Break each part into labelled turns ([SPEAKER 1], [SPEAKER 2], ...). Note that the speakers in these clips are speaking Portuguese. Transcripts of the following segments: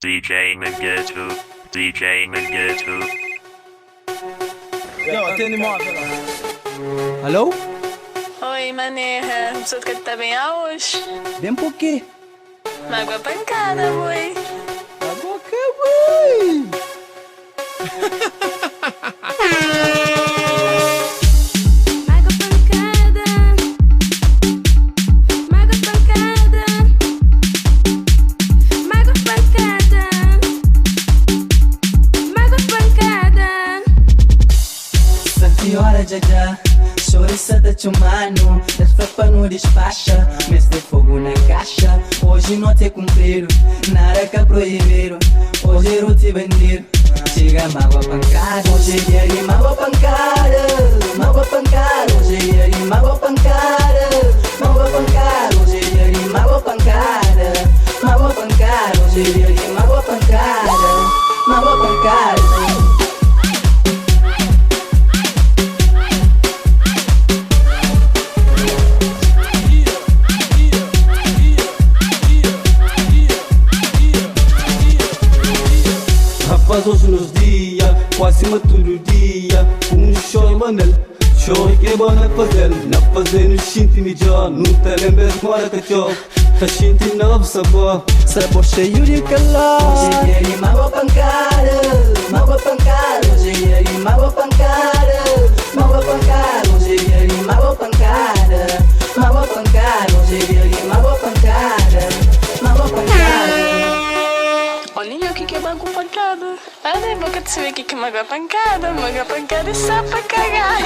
[SPEAKER 1] DJ Mangueto, DJ Mangueto.
[SPEAKER 2] Yo, atende móvel lá.
[SPEAKER 3] Alô?
[SPEAKER 4] Oi, maneira. Você quer tá bem hoje?
[SPEAKER 3] Bem por quê?
[SPEAKER 4] Mágoa pancada, boi.
[SPEAKER 3] Agora que boi!
[SPEAKER 5] Mágoa pancada. Mágoa pancada. Mágoa pancada. Mágoa pancada.
[SPEAKER 6] Senhora Jaja, chouriça da Tchumano, das frapas no despacha, mês de fogo na caixa. Hoje não te cumpriram, nada que proibiram. Hoje eu te vendiram, chega mágoa pancada. Hoje é de mágoa pancada, mágoa pancada. Hoje é de mágoa pancada, mágoa pancada. Hoje é de mágoa pancada, mágoa pancada. Hoje é de mágoa pancada, mágoa pancada.
[SPEAKER 7] Rapaz, hoje nos dias, quase todo dia, show manel, show que é bom na fazer no shinti ni já, não te lembres mora que eu, tá shinti novo sabor
[SPEAKER 6] cheio de calor. Hoje é de mágoa pancada, mágoa pancada. Hoje é de mágoa pancada, mágoa pancada. Hoje é de mágoa pancada, mágoa pancada. Hoje é de mágoa pancada, mágoa pancada.
[SPEAKER 4] Olha o que é mágoa pancada. Ah, nem boca de saber o que é mágoa pancada. Mágoa pancada é só pra cagar.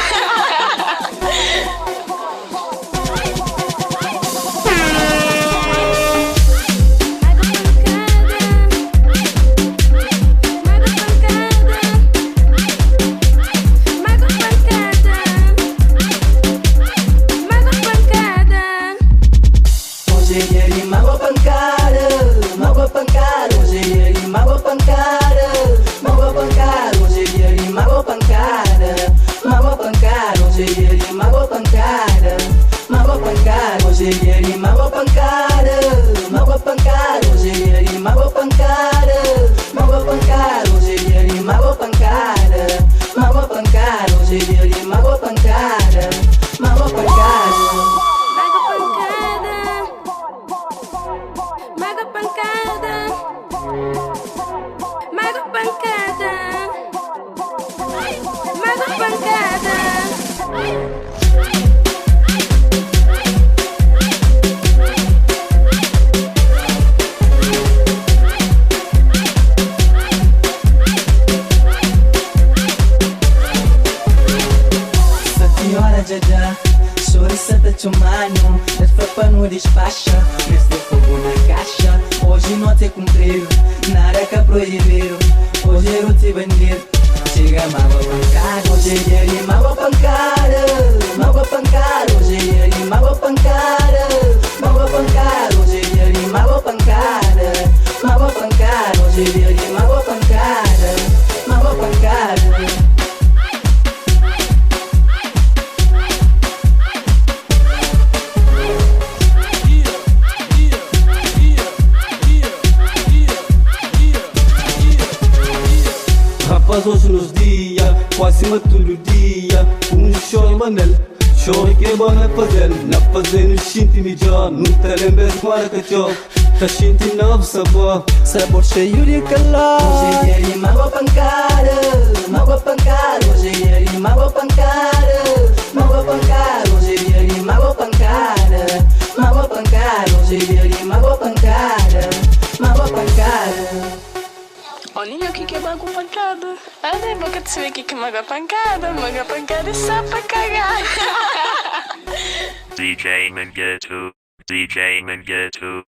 [SPEAKER 6] Hoje é de mágoa pancada, mágoa pancada. Hoje é de mágoa pancada, mágoa pancada. Hoje é de mágoa pancada, mágoa pancada. Hoje é de mágoa pancada, mágoa pancada. Hoje é de mágoa pancada, mágoa pancada. Hoje é de mágoa pancada, mágoa pancada. Hoje é de mágoa pancada, mágoa pancada. Hoje é de mágoa pancada, mágoa pancada.
[SPEAKER 5] Mágoa pancada. Mágoa pancada. Mágoa pancada.
[SPEAKER 6] Senhora Jaja, chouriça da Tchumano, das frapas no despacha, mês de fogo na caixa. Hoje não te cumpriram, nada que proibiram. Hoje eu te vendiram, chega mágoa pancada. Hoje é de mágoa pancada, mágoa pancada. Hoje é de mágoa pancada, mágoa pancada. Hoje é de mágoa pancada, mágoa pancada. Hoje é de mágoa pancada, mágoa pancada.
[SPEAKER 7] Rapaz, hoje nos dias, quase todo dia, show manel, show que é bom na fazer no shinti ni já, não te lembres mora que eu, tá shinti novo sabor
[SPEAKER 6] Cheio de calor. Hoje é de mágoa pancada, mágoa pancada. Hoje é de mágoa pancada, mágoa pancada. Hoje é de mágoa pancada, mágoa pancada. Hoje é de mágoa pancada, mágoa pancada.
[SPEAKER 4] Olha o que é mágoa pancada. Ah, nem boca de saber o que é mágoa pancada. Mágoa pancada é só pra cagar.
[SPEAKER 1] DJ Mangueto, DJ Mangueto.